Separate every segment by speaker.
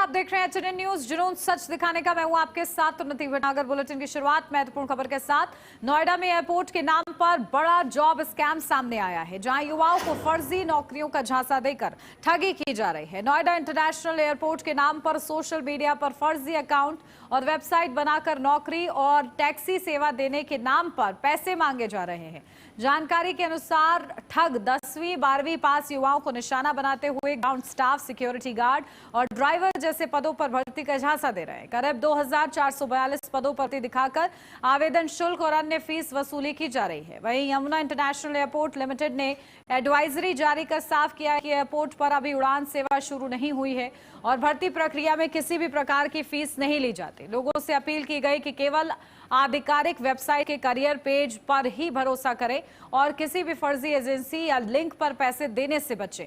Speaker 1: आप देख रहे हैं एचएनएन न्यूज, जुनून सच दिखाने का। मैं हूं आपके साथ उन्नति भटनागर। बुलेटिन की शुरुआत महत्वपूर्ण खबर के साथ। नोएडा में एयरपोर्ट के नाम पर बड़ा जॉब स्कैम सामने आया है, जहां युवाओं को फर्जी नौकरियों का झांसा देकर ठगी की जा रही है। नोएडा इंटरनेशनल एयरपोर्ट के नाम पर सोशल मीडिया पर फर्जी अकाउंट और वेबसाइट बनाकर नौकरी और टैक्सी सेवा देने के नाम पर पैसे मांगे जा रहे हैं। जानकारी के अनुसार ठग 10वीं 12वीं पास युवाओं को निशाना बनाते हुए ग्राउंड स्टाफ, सिक्योरिटी गार्ड और ड्राइवर जैसे पदों पर भर्ती का झांसा दे रहे हैं। करीब 2442 पदों पर भर्ती दिखाकर आवेदन शुल्क और अन्य फीस वसूली की जा रही है। वहीं यमुना इंटरनेशनल एयरपोर्ट लिमिटेड ने एडवाइजरी जारी कर साफ किया है कि एयरपोर्ट पर अभी उड़ान सेवा शुरू नहीं हुई है और भर्ती प्रक्रिया में किसी भी प्रकार की फीस नहीं ली जाती। लोगों से अपील की गई कि केवल आधिकारिक वेबसाइट के करियर पेज पर ही भरोसा करें और किसी भी फर्जी एजेंसी या लिंक पर पैसे देने से बचें।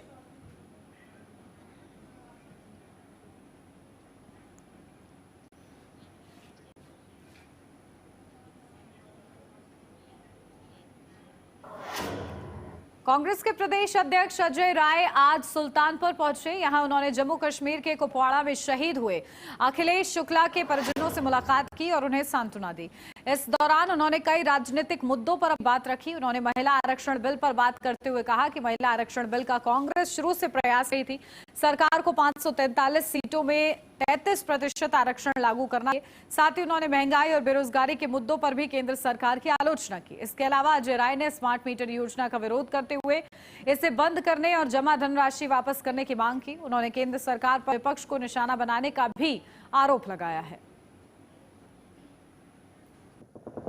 Speaker 1: कांग्रेस के प्रदेश अध्यक्ष अजय राय आज सुल्तानपुर पहुंचे। यहां उन्होंने जम्मू कश्मीर के कुपवाड़ा में शहीद हुए अखिलेश शुक्ला के परिजनों से मुलाकात की और उन्हें सांत्वना दी। इस दौरान उन्होंने कई राजनीतिक मुद्दों पर बात रखी। उन्होंने महिला आरक्षण बिल पर बात करते हुए कहा कि महिला आरक्षण बिल का कांग्रेस शुरू से प्रयास की थी। सरकार को 543 सीटों में 33% आरक्षण लागू करना है। साथ ही उन्होंने महंगाई और बेरोजगारी के मुद्दों पर भी केंद्र सरकार की आलोचना की। इसके अलावा अजय राय ने स्मार्ट मीटर योजना का विरोध करते हुए इसे बंद करने और जमा धनराशि वापस करने की मांग की। उन्होंने केंद्र सरकार पर विपक्ष को निशाना बनाने का भी आरोप लगाया है।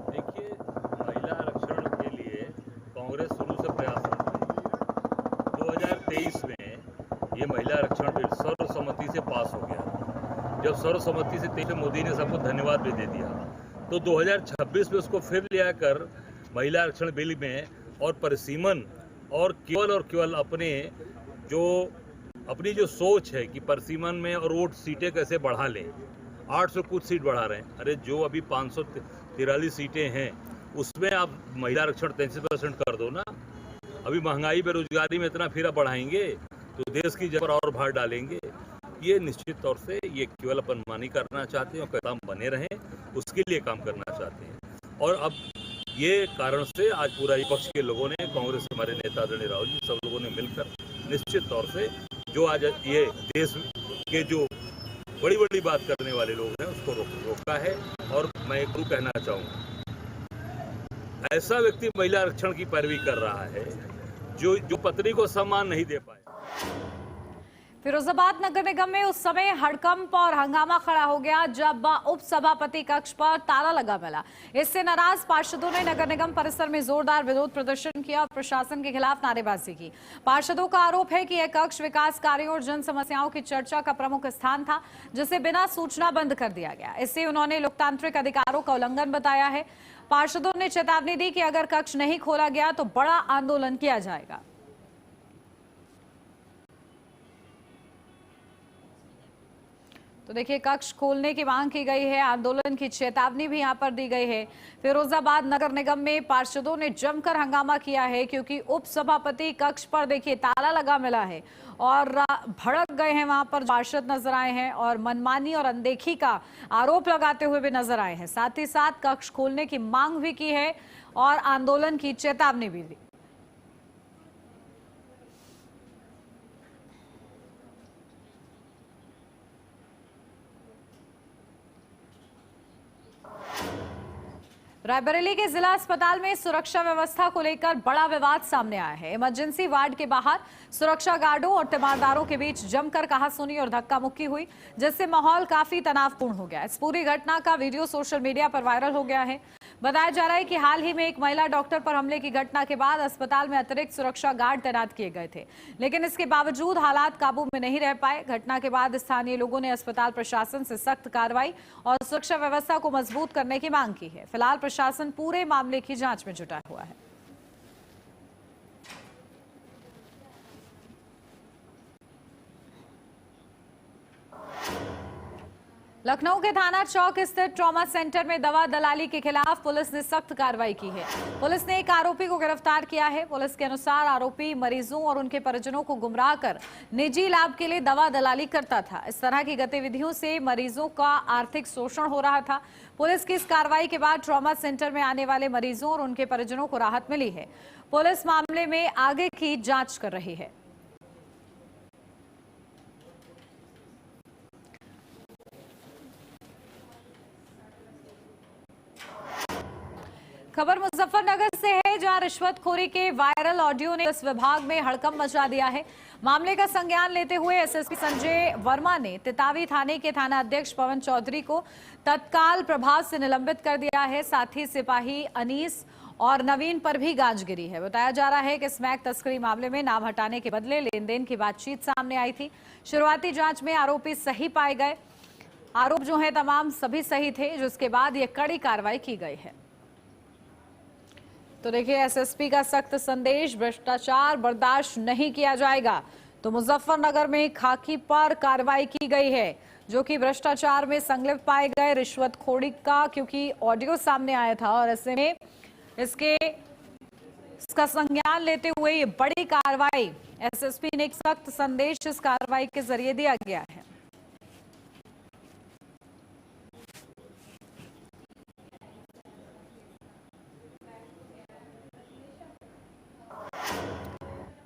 Speaker 2: देखिए, महिला आरक्षण के लिए कांग्रेस शुरू से प्रयास कर रही है। 2023 में ये महिला आरक्षण बिल सर्वसम्मति से पास हो गया। जब सर्वसम्मति से तेज मोदी ने सबको धन्यवाद भी दे दिया, तो 2026 में उसको फिर ले आकर महिला आरक्षण बिल में और परिसीमन और केवल अपनी जो सोच है कि परिसीमन में और वोट सीटें कैसे बढ़ा लें। 800 कुछ सीट बढ़ा रहे हैं। अरे जो अभी 543 सीटें हैं उसमें आप महिला आरक्षण 33% कर दो ना। अभी महंगाई बेरोजगारी में इतना फिर बढ़ाएंगे तो देश की जगह और भार डालेंगे। ये निश्चित तौर से ये केवल अपन मानी करना चाहते हैं और काम बने रहें, उसके लिए काम करना चाहते हैं। और अब ये कारण से आज पूरा विपक्ष के लोगों ने, कांग्रेस के हमारे नेता आदरणीय राहुल जी, सब लोगों ने मिलकर निश्चित तौर से जो आज ये देश के जो बड़ी बड़ी बात करने वाले लोग हैं उसको रोका है। और मैं एक कहना चाहूँगा, ऐसा व्यक्ति महिला आरक्षण की पैरवी कर रहा है जो पत्नी को सम्मान नहीं दे पाए।
Speaker 1: फिरोजाबाद नगर निगम में उस समय हड़कंप और हंगामा खड़ा हो गया जब उप सभापति कक्ष पर ताला लगा मिला। इससे नाराज पार्षदों ने नगर निगम परिसर में जोरदार विरोध प्रदर्शन किया और प्रशासन के खिलाफ नारेबाजी की। पार्षदों का आरोप है कि यह कक्ष विकास कार्यों और जन समस्याओं की चर्चा का प्रमुख स्थान था, जिसे बिना सूचना बंद कर दिया गया। इससे उन्होंने लोकतांत्रिक अधिकारों का उल्लंघन बताया है। पार्षदों ने चेतावनी दी कि अगर कक्ष नहीं खोला गया तो बड़ा आंदोलन किया जाएगा। तो देखिए, कक्ष खोलने की मांग की गई है, आंदोलन की चेतावनी भी यहां पर दी गई है। फिरोजाबाद नगर निगम में पार्षदों ने जमकर हंगामा किया है क्योंकि उप सभापति कक्ष पर देखिए ताला लगा मिला है और भड़क गए हैं। वहां पर पार्षद नजर आए हैं और मनमानी और अनदेखी का आरोप लगाते हुए भी नजर आए हैं। साथ ही साथ कक्ष खोलने की मांग भी की है और आंदोलन की चेतावनी भी दी। रायबरेली के जिला अस्पताल में सुरक्षा व्यवस्था को लेकर बड़ा विवाद सामने आया है। इमरजेंसी वार्ड के बाहर सुरक्षा गार्डों और तीमारदारों के बीच जमकर कहासुनी और धक्का मुक्की हुई, जिससे माहौल काफी तनावपूर्ण हो गया। इस पूरी घटना का वीडियो सोशल मीडिया पर वायरल हो गया है। बताया जा रहा है कि हाल ही में एक महिला डॉक्टर पर हमले की घटना के बाद अस्पताल में अतिरिक्त सुरक्षा गार्ड तैनात किए गए थे, लेकिन इसके बावजूद हालात काबू में नहीं रह पाए। घटना के बाद स्थानीय लोगों ने अस्पताल प्रशासन से सख्त कार्रवाई और सुरक्षा व्यवस्था को मजबूत करने की मांग की है। फिलहाल प्रशासन पूरे मामले की जांच में जुटा हुआ है। लखनऊ के थाना चौक स्थित ट्रॉमा सेंटर में दवा दलाली के खिलाफ पुलिस ने सख्त कार्रवाई की है। पुलिस ने एक आरोपी को गिरफ्तार किया है। पुलिस के अनुसार आरोपी मरीजों और उनके परिजनों को गुमराह कर निजी लाभ के लिए दवा दलाली करता था। इस तरह की गतिविधियों से मरीजों का आर्थिक शोषण हो रहा था। पुलिस की इस कार्रवाई के बाद ट्रॉमा सेंटर में आने वाले मरीजों और उनके परिजनों को राहत मिली है। पुलिस मामले में आगे की जांच कर रही है। खबर मुजफ्फरनगर से है, जहां रिश्वतखोरी के वायरल ऑडियो ने इस विभाग में हड़कंप मचा दिया है। मामले का संज्ञान लेते हुए एसएसपी संजय वर्मा ने तितावी थाने के थाना अध्यक्ष पवन चौधरी को तत्काल प्रभाव से निलंबित कर दिया है। साथ ही सिपाही अनीस और नवीन पर भी गाज गिरी है। बताया जा रहा है कि स्मैक तस्करी मामले में नाम हटाने के बदले लेन देन की बातचीत सामने आई थी। शुरुआती जांच में आरोपी सही पाए गए। आरोप जो है तमाम सभी सही थे, जिसके बाद ये कड़ी कार्रवाई की गई है। तो देखिए, एसएसपी का सख्त संदेश, भ्रष्टाचार बर्दाश्त नहीं किया जाएगा। तो मुजफ्फरनगर में खाकी पर कार्रवाई की गई है, जो कि भ्रष्टाचार में संलिप्त पाए गए रिश्वतखोरी का, क्योंकि ऑडियो सामने आया था और ऐसे में इसका संज्ञान लेते हुए ये बड़ी कार्रवाई एसएसपी ने एक सख्त संदेश इस कार्रवाई के जरिए दिया गया है।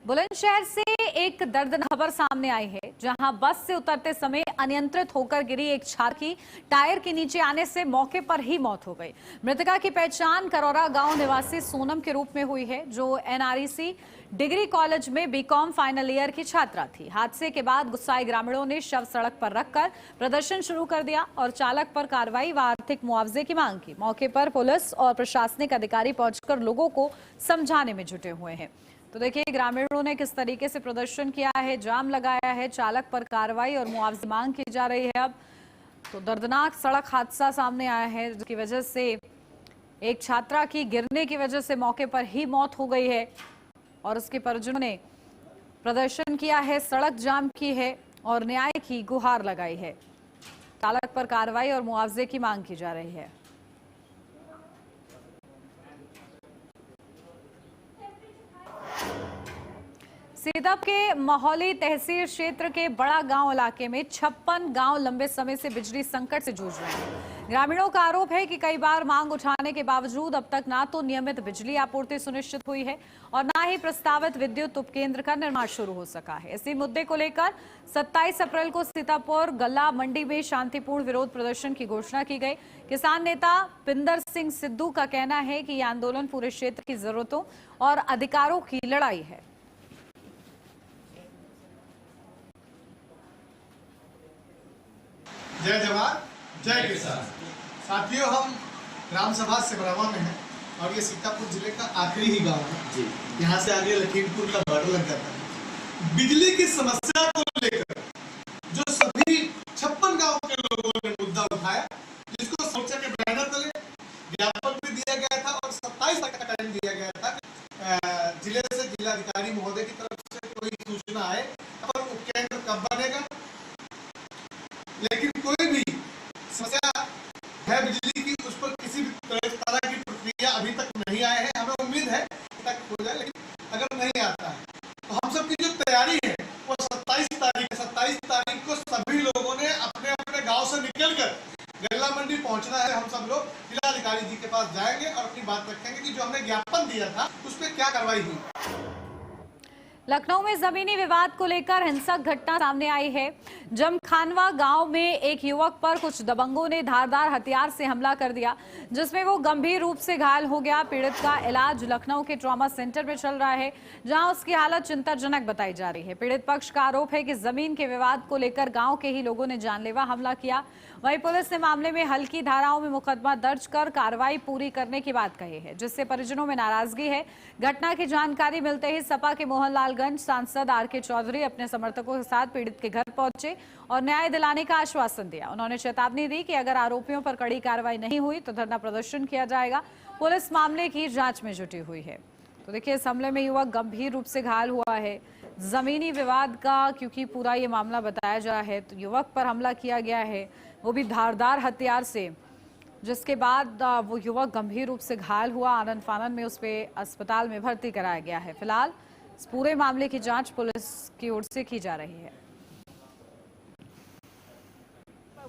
Speaker 1: बुलंदशहर से एक दर्दनाक खबर सामने आई है, जहां बस से उतरते समय अनियंत्रित होकर गिरी एक छात्र की टायर के नीचे आने से मौके पर ही मौत हो गई। मृतका की पहचान करौरा गांव निवासी सोनम के रूप में हुई है, जो एनआरईसी डिग्री कॉलेज में बीकॉम फाइनल ईयर की छात्रा थी। हादसे के बाद गुस्साए ग्रामीणों ने शव सड़क पर रखकर प्रदर्शन शुरू कर दिया और चालक पर कार्रवाई व आर्थिक मुआवजे की मांग की। मौके पर पुलिस और प्रशासनिक अधिकारी पहुंचकर लोगों को समझाने में जुटे हुए हैं। तो देखिए, ग्रामीणों ने किस तरीके से प्रदर्शन किया है, जाम लगाया है, चालक पर कार्रवाई और मुआवजे मांग की जा रही है। अब तो दर्दनाक सड़क हादसा सामने आया है, जिसकी वजह से एक छात्रा की गिरने की वजह से मौके पर ही मौत हो गई है और उसके परिजनों ने प्रदर्शन किया है, सड़क जाम की है और न्याय की गुहार लगाई है। चालक पर कार्रवाई और मुआवजे की मांग की जा रही है। सीतप के महोली तहसील क्षेत्र के बड़ा गांव इलाके में 56 गांव लंबे समय से बिजली संकट से जूझ रहे हैं। ग्रामीणों का आरोप है कि कई बार मांग उठाने के बावजूद अब तक ना तो नियमित बिजली आपूर्ति सुनिश्चित हुई है और ना ही प्रस्तावित विद्युत उपकेंद्र का निर्माण शुरू हो सका है। इसी मुद्दे को लेकर 27 अप्रैल को सीतापुर गल्ला मंडी में शांतिपूर्ण विरोध प्रदर्शन की घोषणा की गई। किसान नेता पिंदर सिंह सिद्धू का कहना है कि यह आंदोलन पूरे क्षेत्र की जरूरतों और अधिकारों की लड़ाई है।
Speaker 3: जय जवान जय किसान। साथियों, हम ग्राम सभा सिमरावा में हैं और ये सीतापुर जिले का आखिरी ही गांव है। यहाँ से आगे लखीमपुर का बॉर्डर लग जाता है। बिजली की समस्या को लेकर जो सभी 56 गांव के लोगों ने मुद्दा उठाया, जिसको सोचा के बैनर तले ज्ञापन भी दिया गया था और 27 तक का टाइम दिया गया था जिले से जिलाधिकारी महोदय की तरफ से कोई सूचना आए और उपकेंद्र कब बनेगा। लेकिन कोई भी समस्या है बिजली की, उस पर किसी भी तरह की प्रक्रिया अभी तक नहीं आए हैं। हमें उम्मीद है तक हो जाए, लेकिन अगर नहीं आता है तो हम सब की जो तैयारी है वो 27 तारीख को सभी लोगों ने अपने अपने गांव से निकलकर गल्ला मंडी पहुंचना है। हम सब लोग जिलाधिकारी जी के पास जाएंगे और अपनी बात रखेंगे कि जो हमने ज्ञापन दिया था उस पर क्या कार्रवाई हुई।
Speaker 1: लखनऊ में जमीनी विवाद को लेकर हिंसक घटना सामने आई है। जमखानवा गांव में एक युवक पर कुछ दबंगों ने धारदार हथियार से हमला कर दिया, जिसमें वो गंभीर रूप से घायल हो गया। पीड़ित का इलाज लखनऊ के ट्रॉमा सेंटर में चल रहा है, जहां उसकी हालत चिंताजनक बताई जा रही है। पीड़ित पक्ष का आरोप है कि जमीन के विवाद को लेकर गाँव के ही लोगों ने जानलेवा हमला किया। वहीं पुलिस ने मामले में हल्की धाराओं में मुकदमा दर्ज कर कार्रवाई पूरी करने की बात कही है, जिससे परिजनों में नाराजगी है। घटना की जानकारी मिलते ही सपा के मोहनलालगंज सांसद आर.के. चौधरी अपने समर्थकों के साथ पीड़ित के घर पहुंचे और न्याय दिलाने का आश्वासन दिया। उन्होंने चेतावनी दी कि अगर आरोपियों पर कड़ी कार्रवाई नहीं हुई तो धरना प्रदर्शन किया जाएगा। पुलिस मामले की जांच में जुटी हुई है। तो देखिए, इस हमले में युवक गंभीर रूप से घायल हुआ है। जमीनी विवाद का क्योंकि पूरा ये मामला बताया जा रहा है, तो युवक पर हमला किया गया है। वो भी धारदार हथियार से, जिसके बाद वो युवक गंभीर रूप से घायल हुआ। आनन फानन में उस पे अस्पताल में भर्ती कराया गया है। फिलहाल इस पूरे मामले की जांच पुलिस की ओर से की जा रही है।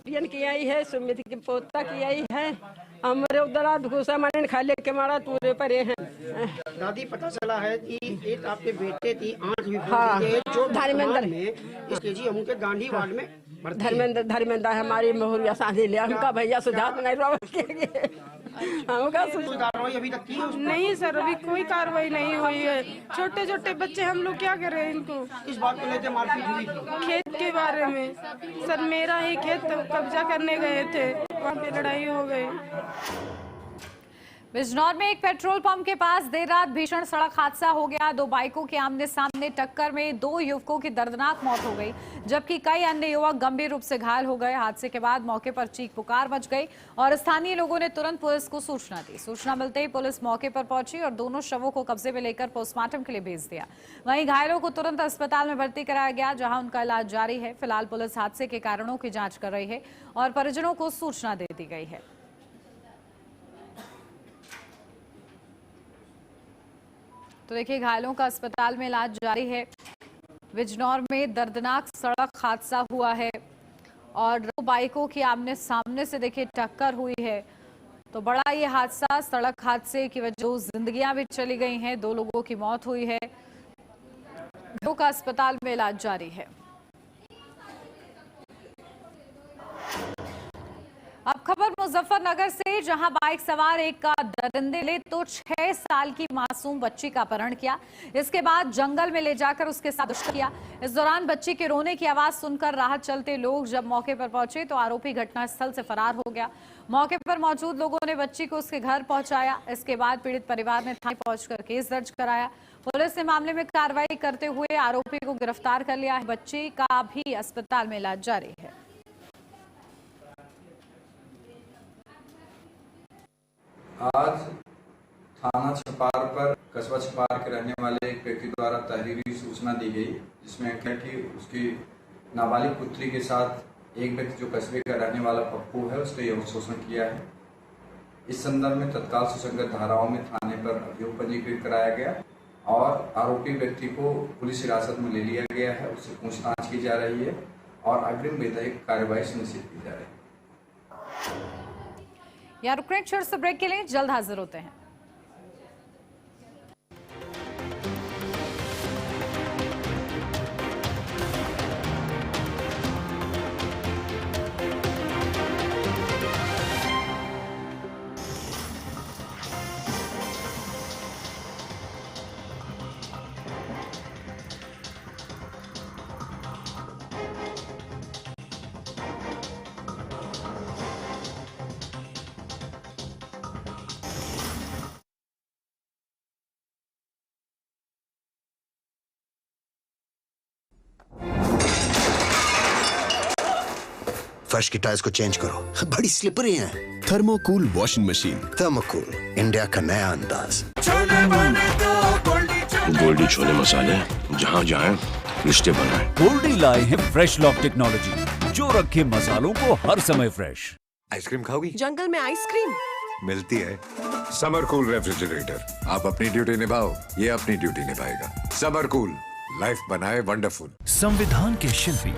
Speaker 4: की आई है, सुमित की पोता की आई है, हमारे उधर घुसा मैंने खा लेके मारा पूरे परे हैं।
Speaker 5: दादी पता चला है कि एक आपके बेटे थी आंख भी
Speaker 4: हाँ,
Speaker 5: जो
Speaker 4: धर्मेंद्र
Speaker 5: में इस केजी अमू के गांधी वार्ड में
Speaker 4: धर्मेंद्र हमारी महुरिया शादी लिया, हमका भैया सुझाव नहीं हमका
Speaker 5: कार्रवाई अभी तक की है उसमें?
Speaker 6: नहीं सर, अभी कोई कार्रवाई नहीं हुई है। छोटे छोटे बच्चे हम लोग क्या करें इनको।
Speaker 5: इस बात को लेकर मारपीट हुई थी?
Speaker 6: खेत के बारे में सर, मेरा ही खेत कब्जा करने गए थे, वहाँ पे लड़ाई हो गई।
Speaker 1: बिजनौर में एक पेट्रोल पंप के पास देर रात भीषण सड़क हादसा हो गया। दो बाइकों के आमने सामने टक्कर में 2 युवकों की दर्दनाक मौत हो गई, जबकि कई अन्य युवक गंभीर रूप से घायल हो गए। हादसे के बाद मौके पर चीख पुकार मच गई और स्थानीय लोगों ने तुरंत पुलिस को सूचना दी। सूचना मिलते ही पुलिस मौके पर पहुंची और दोनों शवों को कब्जे में लेकर पोस्टमार्टम के लिए भेज दिया। वहीं घायलों को तुरंत अस्पताल में भर्ती कराया गया, जहां उनका इलाज जारी है। फिलहाल पुलिस हादसे के कारणों की जांच कर रही है और परिजनों को सूचना दे दी गई है। तो देखिए, घायलों का अस्पताल में इलाज जारी है। बिजनौर में दर्दनाक सड़क हादसा हुआ है और 2 बाइकों की आमने सामने से देखिए टक्कर हुई है। तो बड़ा ये हादसा, सड़क हादसे की वजह से जिंदगियां भी चली गई हैं, 2 लोगों की मौत हुई है। घायलों का अस्पताल में इलाज जारी है। अब खबर मुजफ्फरनगर से, जहां बाइक सवार एक का दरिंदे ले तो 6 साल की मासूम बच्ची का अपहरण किया। इसके बाद जंगल में ले जाकर उसके साथ दुष्कर्म किया। इस दौरान बच्ची के रोने की आवाज सुनकर राहत चलते लोग जब मौके पर पहुंचे तो आरोपी घटनास्थल से फरार हो गया। मौके पर मौजूद लोगों ने बच्ची को उसके घर पहुंचाया। इसके बाद पीड़ित परिवार ने थाने पहुंचकर केस दर्ज कराया। पुलिस ने मामले में कार्रवाई करते हुए आरोपी को गिरफ्तार कर लिया है। बच्ची का भी अस्पताल में इलाज जारी है।
Speaker 7: आज थाना छपार पर कस्बा छपार के रहने वाले एक व्यक्ति द्वारा तहरीरी सूचना दी गई, जिसमें कि उसकी नाबालिग पुत्री के साथ एक व्यक्ति जो कस्बे का रहने वाला पप्पू है उसने यौन शोषण किया है। इस संदर्भ में तत्काल सुसंगत धाराओं में थाने पर अभियोग पंजीकृत कराया गया और आरोपी व्यक्ति को पुलिस हिरासत में ले लिया गया है। उससे पूछताछ की जा रही है और अग्रिम विधायिक कार्यवाही सुनिश्चित की जा रही है।
Speaker 1: यार रुकने छोड़ से ब्रेक के लिए, जल्द हाजिर होते हैं।
Speaker 8: फर्श की टाइल्स को चेंज करो, बड़ी स्लिपरी हैं।
Speaker 9: थर्मोकूल वॉशिंग मशीन।
Speaker 8: थर्मोकूल, इंडिया का नया अंदाज।
Speaker 9: गोल्डी छोले मसाले, जहाँ जाए रिश्ते बनाए।
Speaker 10: गोल्डी लाए हैं फ्रेश लॉक टेक्नोलॉजी, जो रखे मसालों को हर समय फ्रेश।
Speaker 11: आइसक्रीम खाओगी?
Speaker 12: जंगल में आइसक्रीम
Speaker 11: मिलती है। समर कूल रेफ्रिजरेटर, आप अपनी ड्यूटी निभाओ, ये अपनी ड्यूटी निभाएगा। समर कूल, लाइफ बनाए वंडरफुल।
Speaker 13: संविधान के शिल्पी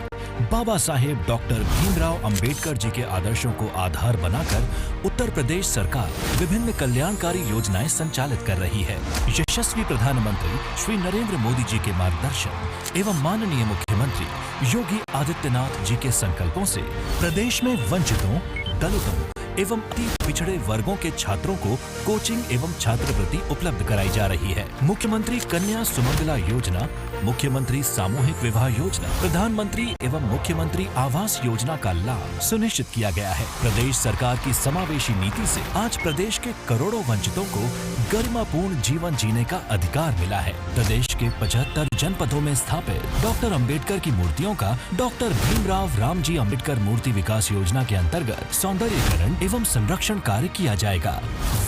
Speaker 13: बाबा साहेब डॉक्टर भीमराव अंबेडकर जी के आदर्शों को आधार बनाकर उत्तर प्रदेश सरकार विभिन्न कल्याणकारी योजनाएं संचालित कर रही है। यशस्वी प्रधानमंत्री श्री नरेंद्र मोदी जी के मार्गदर्शन एवं माननीय मुख्यमंत्री योगी आदित्यनाथ जी के संकल्पों से प्रदेश में वंचितों, दलितों एवं अति पिछड़े वर्गों के छात्रों को कोचिंग एवं छात्रवृत्ति उपलब्ध कराई जा रही है। मुख्यमंत्री कन्या सुमंगला योजना, मुख्यमंत्री सामूहिक विवाह योजना, प्रधानमंत्री एवं मुख्यमंत्री आवास योजना का लाभ सुनिश्चित किया गया है। प्रदेश सरकार की समावेशी नीति से आज प्रदेश के करोड़ों वंचितों को गरिमापूर्ण जीवन जीने का अधिकार मिला है। प्रदेश के 75 जनपदों में स्थापित डॉक्टर अंबेडकर की मूर्तियों का डॉक्टर भीमराव रामजी अंबेडकर मूर्ति विकास योजना के अंतर्गत सौंदर्यीकरण एवं संरक्षण कार्य किया जाएगा।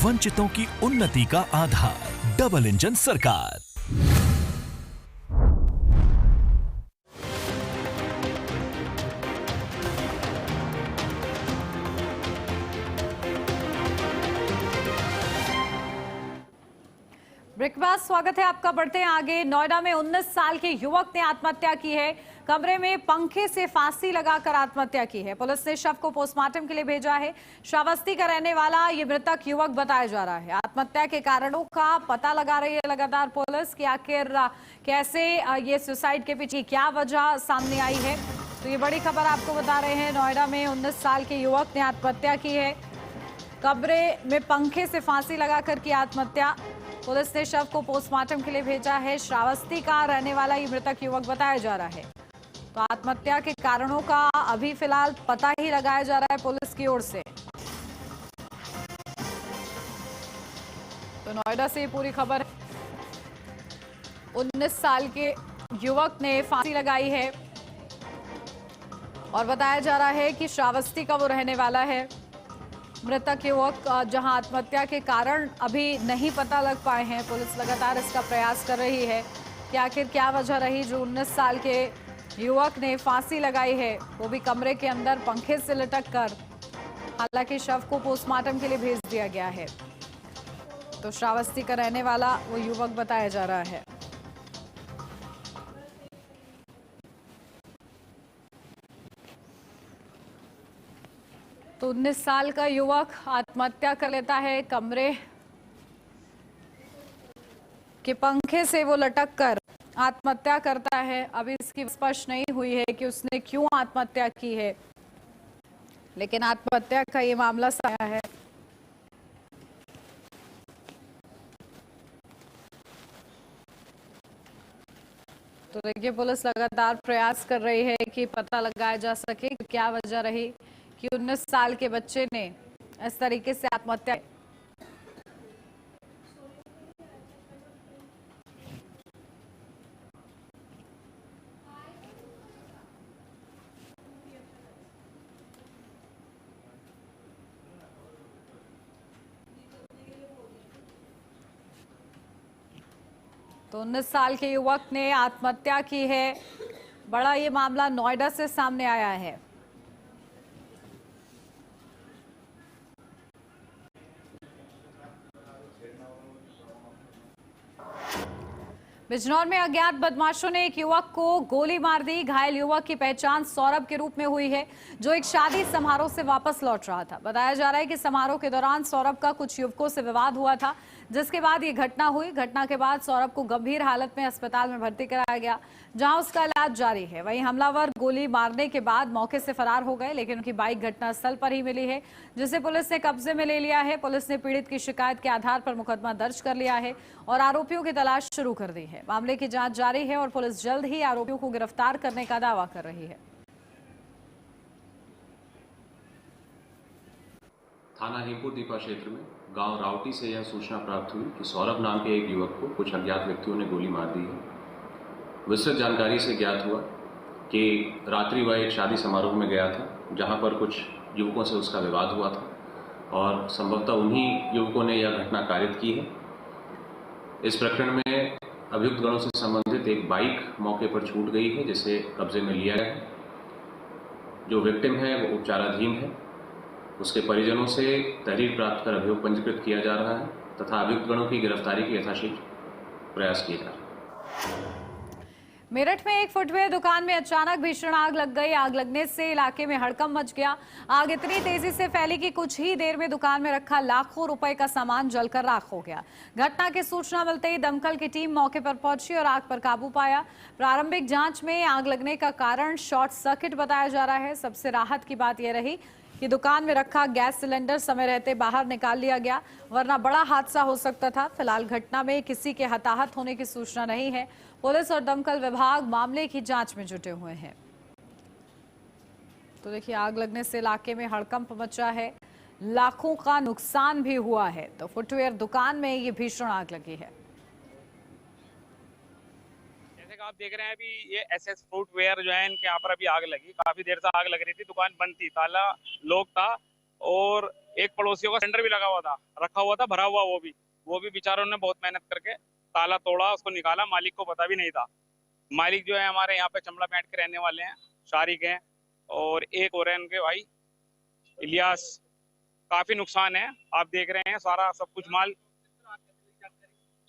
Speaker 13: वंचितों की उन्नति का आधार, डबल इंजन सरकार।
Speaker 1: ब्रेकफास्ट, स्वागत है आपका। बढ़ते हैं आगे। नोएडा में 19 साल के युवक ने आत्महत्या की है। कमरे में पंखे से फांसी लगाकर आत्महत्या की है। पुलिस ने शव को पोस्टमार्टम के लिए भेजा है। श्रावस्ती का रहने वाला ये मृतक युवक बताया जा रहा है। आत्महत्या के कारणों का पता लगा रही है लगातार पुलिस कि आखिर कैसे ये सुसाइड के पीछे क्या वजह सामने आई है। तो ये बड़ी खबर आपको बता रहे हैं। नोएडा में 19 साल के युवक ने आत्महत्या की है। कमरे में पंखे से फांसी लगाकर की आत्महत्या। पुलिस ने शव को पोस्टमार्टम के लिए भेजा है। श्रावस्ती का रहने वाला ये मृतक युवक बताया जा रहा है। तो आत्महत्या के कारणों का अभी फिलहाल पता ही लगाया जा रहा है पुलिस की ओर से। तो नोएडा से ये पूरी खबर है। 19 साल के युवक ने फांसी लगाई है और बताया जा रहा है कि श्रावस्ती का वो रहने वाला है। मृतक युवक जहां आत्महत्या के कारण अभी नहीं पता लग पाए हैं। पुलिस लगातार इसका प्रयास कर रही है कि आखिर क्या वजह रही जो 19 साल के युवक ने फांसी लगाई है, वो भी कमरे के अंदर पंखे से लटक कर। हालांकि शव को पोस्टमार्टम के लिए भेज दिया गया है। तो श्रावस्ती का रहने वाला वो युवक बताया जा रहा है। तो 19 साल का युवक आत्महत्या कर लेता है। कमरे के पंखे से वो लटक कर आत्महत्या करता है। अभी इसकी स्पष्ट नहीं हुई है कि उसने क्यों आत्महत्या की है, लेकिन आत्महत्या का ये मामला सामने आया है। तो देखिए, पुलिस लगातार प्रयास कर रही है कि पता लगाया जा सके कि क्या वजह रही कि 19 साल के बच्चे ने इस तरीके से आत्महत्या। तो 19 साल के युवक ने आत्महत्या की है। बड़ा ये मामला नोएडा से सामने आया है। बिजनौर में अज्ञात बदमाशों ने एक युवक को गोली मार दी। घायल युवक की पहचान सौरभ के रूप में हुई है, जो एक शादी समारोह से वापस लौट रहा था। बताया जा रहा है कि समारोह के दौरान सौरभ का कुछ युवकों से विवाद हुआ था, जिसके बाद ये घटना हुई। घटना के बाद सौरभ को गंभीर हालत में अस्पताल में भर्ती कराया गया, जहां उसका इलाज जारी है। वहीं हमलावर गोली मारने के बाद मौके से फरार हो गए, लेकिन उनकी बाइक घटनास्थल पर ही मिली है, जिसे पुलिस ने कब्जे में ले लिया है। पुलिस ने पीड़ित की शिकायत के आधार पर मुकदमा दर्ज कर लिया है और आरोपियों की तलाश शुरू कर दी है। मामले की जांच जारी है और पुलिस जल्द ही आरोपियों को गिरफ्तार करने का दावा कर रही है।
Speaker 12: थाना हेमपुर दीपा क्षेत्र में गांव रावटी से यह सूचना प्राप्त हुई कि सौरभ नाम के एक युवक को कुछ अज्ञात व्यक्तियों ने गोली मार दी है। विस्तृत जानकारी से ज्ञात हुआ कि रात्रि वह एक शादी समारोह में गया था, जहां पर कुछ युवकों से उसका विवाद हुआ था और संभवतः उन्हीं युवकों ने यह घटना कारित की है। इस प्रकरण में अभियुक्त गणों से संबंधित एक बाइक मौके पर छूट गई है, जिसे कब्जे में लिया गया है। जो विक्टिम है वो उपचाराधीन है। उसके परिजनों से तहरीर प्राप्त कर अभियोग पंजीकृत किया जा रहा है तथा अभियुक्त गणों की गिरफ्तारी के यथाशीघ्र प्रयास किए जा रहे हैं।
Speaker 1: मेरठ में एक फुटवेयर दुकान में अचानक भीषण आग लग गई। आग लगने से इलाके में हड़कंप मच गया। आग इतनी तेजी से फैली कि कुछ ही देर में दुकान में रखा लाखों रुपए का सामान जलकर राख हो गया। घटना की सूचना मिलते ही दमकल की टीम मौके पर पहुंची और आग पर काबू पाया। प्रारंभिक जांच में आग लगने का कारण शॉर्ट सर्किट बताया जा रहा है। सबसे राहत की बात यह रही कि दुकान में रखा गैस सिलेंडर समय रहते बाहर निकाल लिया गया, वरना बड़ा हादसा हो सकता था। फिलहाल घटना में किसी के हताहत होने की सूचना नहीं है। पुलिस और दमकल विभाग मामले की जांच में जुटे हुए हैं। तो देखिए, आग लगने से इलाके में हड़कंप मचा है, लाखों का नुकसान भी हुआ है। तो फुटवेयर दुकान में ये भीषण आग लगी है।
Speaker 14: आप देख रहे हैं अभी ये एसएस फुटवेयर जो है, इनके यहाँ पर अभी आग लगी। काफी देर से आग लग रही थी, दुकान बंद थी, ताला लॉक था और एक पड़ोसियों का सिलेंडर भी लगा हुआ था, रखा हुआ था भरा हुआ। वो भी बेचारों ने बहुत मेहनत करके ताला तोड़ा, उसको निकाला। मालिक को पता भी नहीं था। मालिक जो है हमारे यहाँ पे चमड़ा पैंट के रहने वाले हैं, शारिक हैं, और एक और है उनके भाई इलियास। काफी नुकसान है, आप देख रहे हैं सारा सब कुछ माल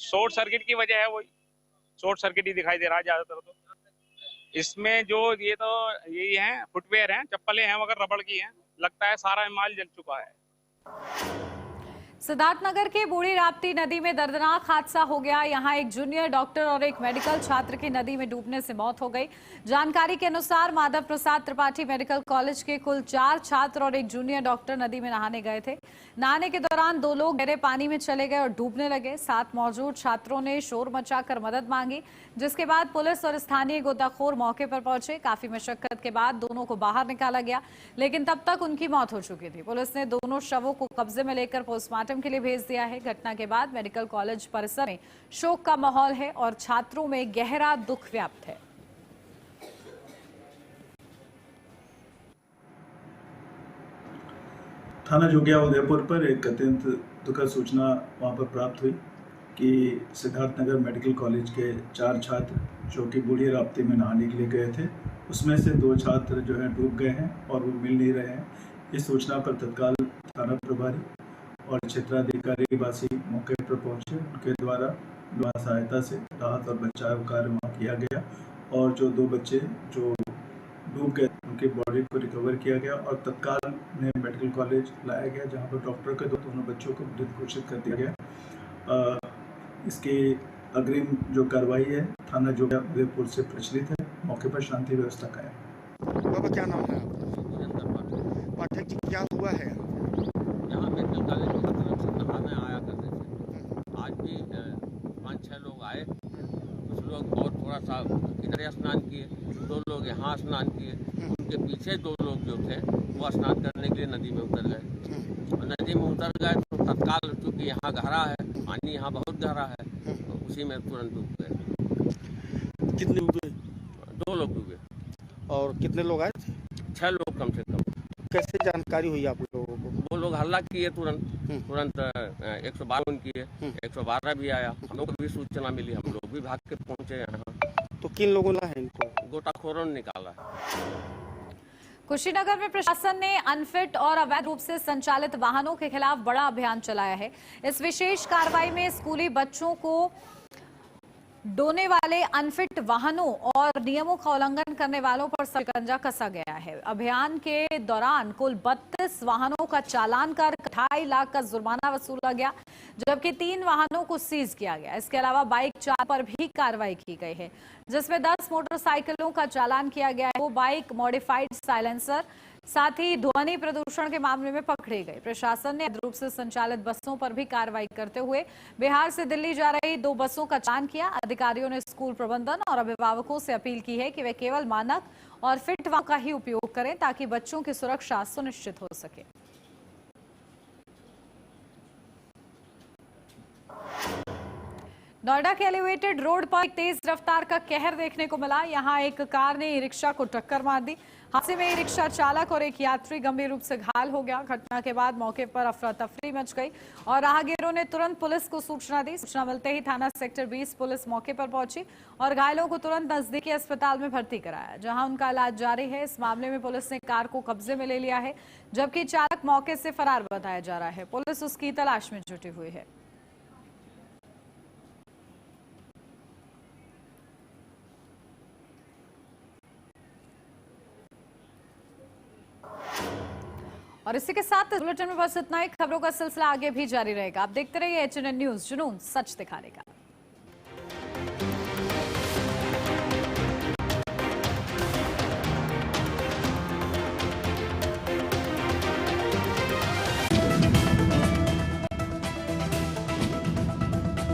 Speaker 14: शॉर्ट सर्किट की वजह है, वही शॉर्ट सर्किट ही दिखाई दे रहा है ज्यादातर। तो इसमें जो ये तो यही है, फुटवेयर हैं, चप्पलें हैं, मगर रबड़ की हैं। लगता है सारा माल जल चुका है।
Speaker 1: सिद्धार्थनगर के बूढ़ी राप्ती नदी में दर्दनाक हादसा हो गया। यहां एक जूनियर डॉक्टर और एक मेडिकल छात्र की नदी में डूबने से मौत हो गई। जानकारी के अनुसार माधव प्रसाद त्रिपाठी मेडिकल कॉलेज के कुल 4 छात्र और एक जूनियर डॉक्टर नदी में नहाने गए थे। नहाने के दौरान 2 लोग गहरे पानी में चले गए और डूबने लगे। साथ मौजूद छात्रों ने शोर मचाकर मदद मांगी, जिसके बाद पुलिस और स्थानीय गोताखोर मौके पर पहुंचे। काफी मशक्कत के बाद दोनों को बाहर निकाला गया, लेकिन तब तक उनकी मौत हो चुकी थी। पुलिस ने दोनों शवों को कब्जे में लेकर पोस्टमार्टम के लिए भेज दिया है। घटना के बाद मेडिकल कॉलेज परिसर में शोक का माहौल है और छात्रों में गहरा दुख व्याप्त है।
Speaker 15: थाना जोगिया उदयपुर पर एक अत्यंत दुखद सूचना वहां पर प्राप्त हुई कि सिद्धार्थनगर मेडिकल कॉलेज के 4 छात्र जो कि बूढ़ी राप्ती में नहाने के लिए गए थे, उसमें से 2 छात्र जो हैं डूब गए हैं और वो मिल नहीं रहे हैं। इस सूचना पर तत्काल थाना प्रभारी और क्षेत्राधिकारी वासी मौके पर पहुंचे। उनके द्वारा सहायता से राहत और बचाव कार्य वहाँ किया गया और जो 2 बच्चे जो डूब गए उनकी बॉडी को रिकवर किया गया और तत्काल उन्हें मेडिकल कॉलेज लाया गया, जहाँ पर डॉक्टर के दोनों बच्चों को मृत घोषित कर दिया गया। इसकी अग्रिम जो कार्रवाई है थाना जोगिया उदयपुर से प्रचलित है। मौके पर शांति व्यवस्था कायम।
Speaker 5: बाबा क्या नाम है पाठक जी, क्या हुआ है?
Speaker 16: यहाँ मेडिकल कॉलेज में नहाने आया करते थे। आज भी 5-6 लोग आए। कुछ लोग और थोड़ा सा किनारे स्नान किए, 2 लोग यहाँ स्नान किए। उनके पीछे 2 लोग जो थे वो स्नान करने के लिए नदी में उतर गए। और नदी में उतर गए तो तत्काल, चूँकि यहाँ गहरा है, पानी यहाँ बहुत गहरा है, तो उसी में तुरंत डूब गए।
Speaker 5: कितने डूबे?
Speaker 16: 2 लोग डूबे।
Speaker 5: और कितने लोग आए थे?
Speaker 16: 6 लोग कम से कम।
Speaker 5: कैसे जानकारी हुई आप लोगों को?
Speaker 16: वो लोग हल्ला किए तुरंत 112 फोन किए, 112 भी आया। हम लोग को भी सूचना मिली, हम लोग भी भाग के पहुंचे यहाँ।
Speaker 5: तो किन लोगों ने इनको?
Speaker 16: गोताखोरों ने निकाला।
Speaker 1: कुशीनगर में प्रशासन ने अनफिट और अवैध रूप से संचालित वाहनों के खिलाफ बड़ा अभियान चलाया है। इस विशेष कार्रवाई में स्कूली बच्चों को ढोने वाले अनफिट वाहनों और नियमों का उल्लंघन करने वालों पर शिकंजा कसा गया है। अभियान के दौरान कुल 32 वाहनों का चालान कर 2.5 लाख का जुर्माना वसूला गया, जबकि 3 वाहनों को सीज किया गया। इसके अलावा बाइक 4 पर भी कार्रवाई की गई है, जिसमें 10 मोटरसाइकिलों का चालान किया गया है। वो बाइक मॉडिफाइड साइलेंसर, साथ ही ध्वनि प्रदूषण के मामले में पकड़े गए। प्रशासन ने अवैध रूप से संचालित बसों पर भी कार्रवाई करते हुए बिहार से दिल्ली जा रही 2 बसों का चालान किया। अधिकारियों ने स्कूल प्रबंधन और अभिभावकों से अपील की है कि वे केवल मानक और फिट वाहनों का ही उपयोग करें, ताकि बच्चों की सुरक्षा सुनिश्चित हो सके। नोएडा के एलिवेटेड रोड पर तेज रफ्तार का कहर देखने को मिला। यहां एक कार ने ई-रिक्शा को टक्कर मार दी। हादसे में ई-रिक्शा चालक और एक यात्री गंभीर रूप से घायल हो गया। घटना के बाद मौके पर अफरा तफरी मच गई और राहगीरों ने तुरंत पुलिस को सूचना दी। सूचना मिलते ही थाना सेक्टर 20 पुलिस मौके पर पहुंची और घायलों को तुरंत नजदीकी अस्पताल में भर्ती कराया, जहां उनका इलाज जारी है। इस मामले में पुलिस ने कार को कब्जे में ले लिया है, जबकि चालक मौके से फरार बताया जा रहा है। पुलिस उसकी तलाश में जुटी हुई है। और इसी के साथ बुलेटिन में बस इतना ही। खबरों का सिलसिला आगे भी जारी रहेगा। आप देखते रहिए HNN न्यूज, जुनून सच दिखाने का।